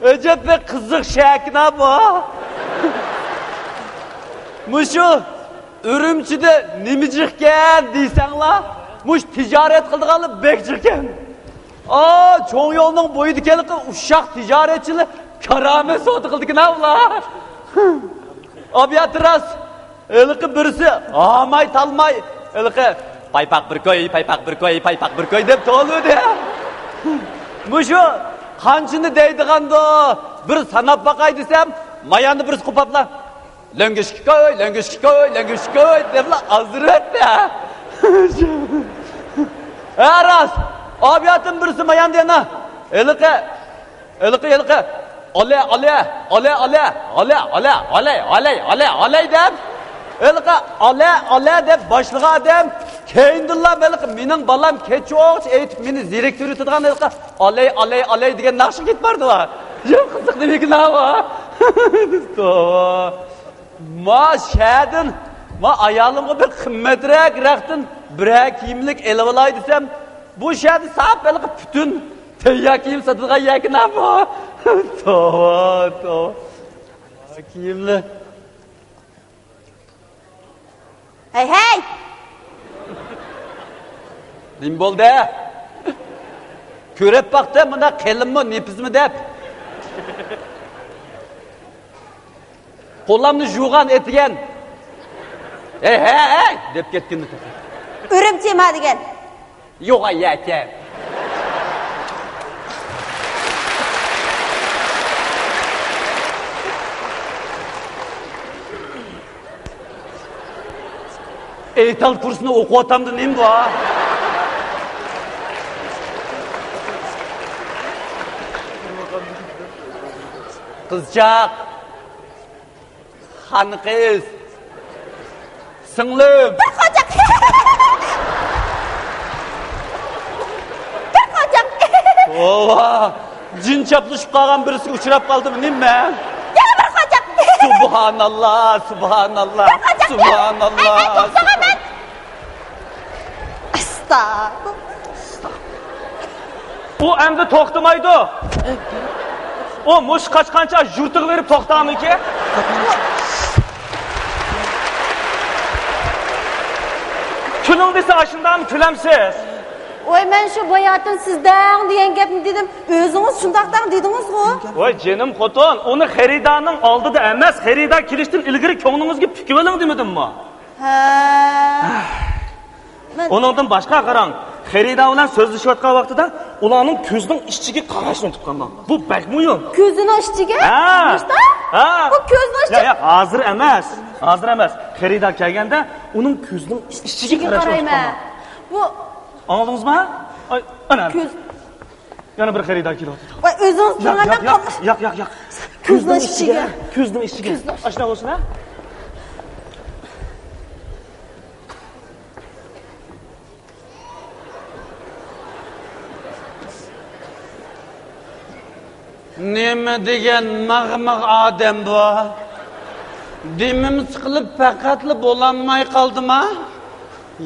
Öcep ve kızık şekna bu. Muşu Ürümçide nimicikken deysen la. Muş ticaret kıldıqalı bekçirken. Çoğun yolunun boyu dikelik uşak ticaretçili karamet soğudu kıldık ne la. Abiyatı rast. Ilıkı birisi amay talmay. Ilıkı paypak bir koy, paypak bir koy, paypak bir koy dep toğuluyor ya. Muşu kançını deydiğanda bir sanap bakay desem mayanı birisi kupapla. Löngüşki koy, löngüşki koy, löngüşki koy dep la hazır et ya. Rast. Abiyatın birisi mayan diyene. Ilıkı. Ale dep. Ale dep başlığa adam keyindilla belki mening balam kechoq aytib meni direktori tutgan ale degan naqshi ketbardi va. Yo'q qiziq demek nava. Ma shadin ma ayolimga bir qimmatroq raqtin bir kiyimlik elib olay desam bu shadi sap belki butun tayyor kiyim sotilgan yoki nava. Tova. Kiyimli. Hey! Nim bo'ldi? Ko'rib baqda bunda qilinmi, nepizmi deb. Qo'llamni jug'an etgan. Hey deb ketdimmi? Ürümçi ma degan. Yo'q aka. Eytal kursunu okuyatamdı neyim bu ha? Kızcak. Han kız. Singlim. Bir kocak. Bir kocak. Ova. Cin çaplaşıp kalgan birisi uçurap kaldı mı neyim ben? Yana bir kocak. Subhanallah. Subhanallah. O endi to'xtamaydi. O mush qachqancha yurtiq verib to'xtamiki? Kuning desa ashundan kulamsiz. Oy men shu boyatın sizdan degan gapni dedim. O'zingiz shundaqdan dedingiz-ku. Voy jenim xotin, uni xaridaning oldida emas, xarida kelishdan ilgari ko'nglingizga pukib oling demedimmi? Ha. Onundan başqa qarang. Xarida bilan so'zlashayotgan vaqtida ularning ko'zining ichiga qarashni unutib qolmang. Bu bak muhim. Ko'zining ichiga? Ha. Bu ko'zining ichiga. Yo'q, hozir emas. Xarida kelganda uning ko'zining ichiga qarayman. Bu anladingizmi? Ana. Ko'z. Yana bir xarida kelyapti. Voy o'zingiz turgandan Yo'q. Ko'zining ichiga. Ashuna bo'lsin ha? Nima degan mag'maq odam bu? Dimim siqilib faqatli bo'lanmay qoldimi?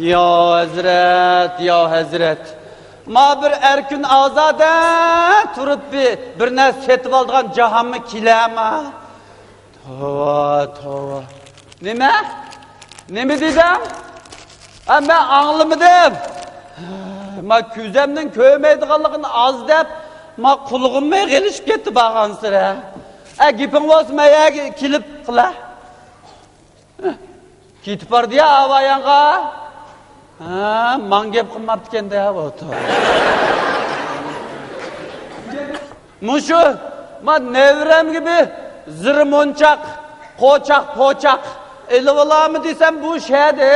Yo hazrat. Ma bir erkin ozoda turib bir narsa setib olgan jahonmi kelama? Tova. Nima dedim? Men anglamadim. Ma ko'zimning ko'rmaydiganligini oz deb ma qulug'imay gelişip ketdi bağan sıra. Gipin bosmaya kilip qila. Ketib bordi ya avayanға. Man gep qilmabdi ekan da bu. Mushu ma nevram gibi zirmonchaq, qo'chaq elib olamı desem bu şeyde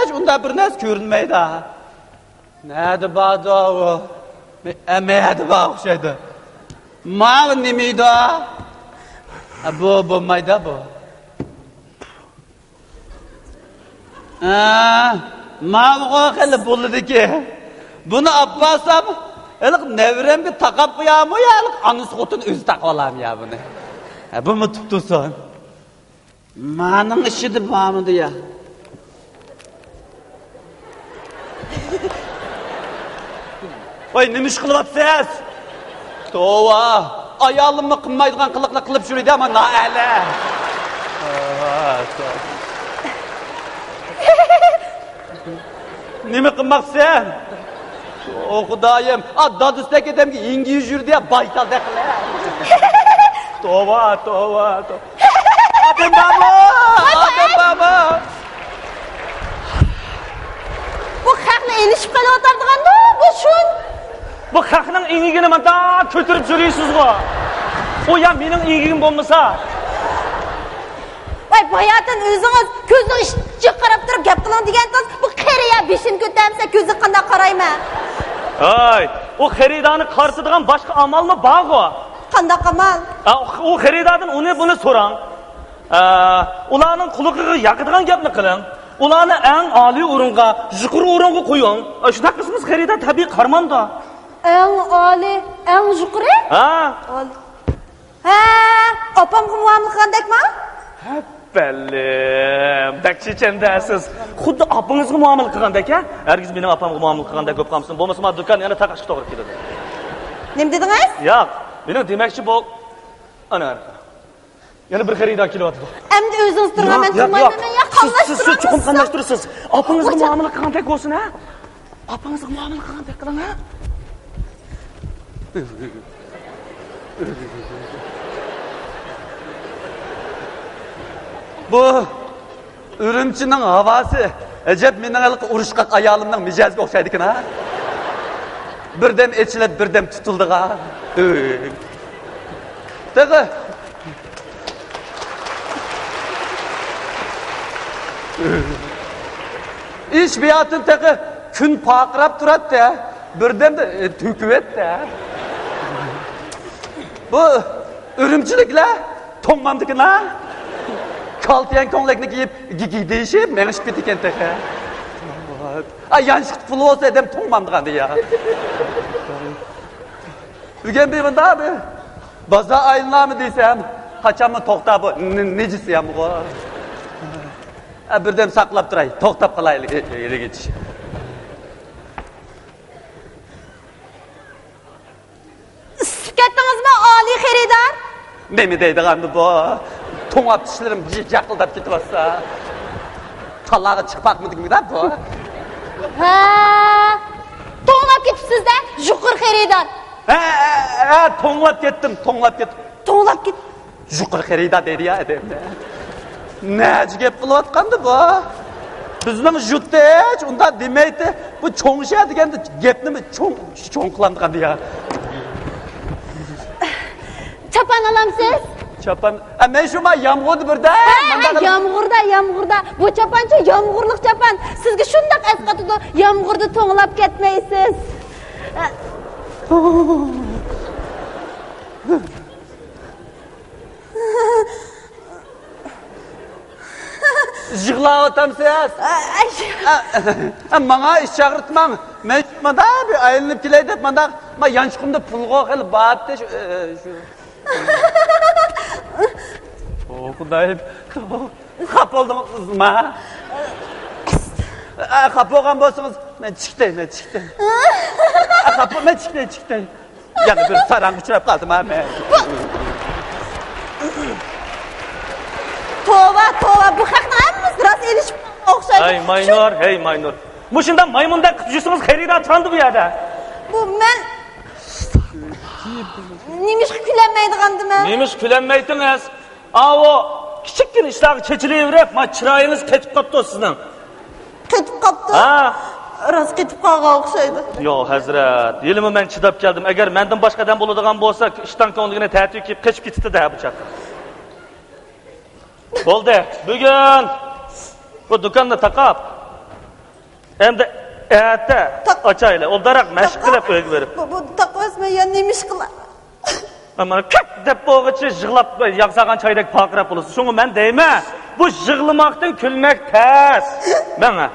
hiç unda bir narsa ko'rinmaydi. Nadi bado o? Emeydi bak şeydi. Mav nimiydi o? Bu mayda bu. Mav qo'yqili bo'ldi ki. Bunu Abbasam elik nevremga taqab qo'yamı ya elik anıs xotun o'zi taqolam ya bunu. Bu mu tuttusun? Maning ishidi bormidi ya? Voy nima ish qilyapsiz? Tova, ayalımı qılmaydigan qılıqlı qılıp жүрüydü ama naələ. Nima qılmaqsan? O Xudayım, dadısdak edem ki İngiliz жүрді ya baytal dəqilə. Tova. Adem baba. Bu xalqni elishib qolayotadigan-da, bu shun. Bu xalqning ingigini mana ko'tarib yuraysiz-ku. O ya mening ingigim bo'lmasa. Voy, bayatın o'zingiz ko'zni ishchi qarab turib gap qiling degansiz, bu qariya beshini ko'tamsa ko'zi qanday qarayman? Ay, o xaridani qarsıdigan boshqa amalmi bor-ku? Qanday amal? O xaridadan buni so'rang. Ularning quluqiga yoqadigan gapni qiling. Ularni eng oliy o'ringa, yuqori o'ringa qo'ying. Shunday qilsangiz xarida tabiiy qarmanda. Eng oliy, eng yuqori? Oliy. Opam muomala qildekmi? Bellim, dakchichandasiz. Xuddi opangizga muomala qilgandek-a? Hargiz mening opamga muomala qilgandek ko'p qamsin. Bo'lmasa, men do'konni yana taqishga to'g'ri keladi. Nima dedingiz? Yo'q, mening demoqchi bu ana. Yana bir xaridor kelyapti. Endi o'zingiz turgan men turmayman, ya qamlashtirasiz. Siz chuqur qamlashtirasiz. Opangizga muomala qilgandek bo'lsin, ha? Opangizga muomala qilgandek qiling, ha? Bu Ürümçinin havası acaba mening urushqaq ayolimning mijoziga o'xshaydi ekan, ha? Birdam echilib, birdam tutildi-ga. Tag'i. İş biyatın tag'i kun paqirab turadi-da, birdam to'kibdi. Bu Ürümchiliklar to'ngmamdikan-a? Kaltiyan ko'nglakni kiyib, gigi deyishib, mengishib ketgan taqa. Yanchiq pul olsa adam to'ngmamdigan ya. Bugun bemanda abi. Bozor aylanami desam, qachonmi to'xtab bu nejisi ham bu. Birdan saqlab turay, to'xtab qolaylik eligichi. Ketdingizmi oliy xaridor? Nima deydigandi bu? To'ngab tishlarim jaqildab ketyapsa. Talag'i chiqmoqmidingmi-da bu? To'ngab ketibsiz-da, yuqur xaridor. To'nglab ketdim. To'ngab ket. Yuqur xaridor deydi ya adamda. Nech gap qilayotgandi bu? Bizning jutdech unda demaydi, bu cho'ngsha deganda gapni cho'ng qilandigandi ya. Chapan olamsiz? Chapan. Men shu yomg'irda birda. Yomg'irda. Bu chapancha yomg'irlik chapan. Sizga shunday asqatadi, yomg'irda to'nglab ketmaysiz. Yig'layapsiz. Menga ish chaqirtmang. Men mana bir aylanib kelay deb men yanchiqimda pulga qilib boribdi shu. Xudayim. Xap oldingizmi? Xap bo'lgan bo'lsangiz, men chiqdim. Xap men chiqdim. Yana bir sarang uchrab qoldim men. Tova, bu haqda hammamiz rost elishib o'xshaydi. Hey Maynur. Bu shunda maymundek yursangiz xaridor chiqandi bu yerda. Bu men Nimish kulanmaydigandimi? Nimish kulanmaydingiz? O kichikkina ishlarga chechilaverib, men chiroyingiz ketib qopti sizning. Ketib qopti? Rost ketib qolgan o'xshaydi. Yo'q, hazrat, yilimi men chidab keldim. Agar mendan boshqadan bo'ladigan bo'lsa, ishdan ko'ngligini ta'til qilib qochib ketdi-da bu chaqqa. Bo'ldi. Bugun bu do'konni taqab. Endi erta ochaylar. O'ldaroq mashq qilib qo'yib berib. Bu taqvasmi ya nimish qilar? Mana kap deb bo'g'ichi yig'lab yaqsagan choydek paqirab bo'lasiz. Shunga men deyman, bu yig'lamoqdan kulmak tez. Menga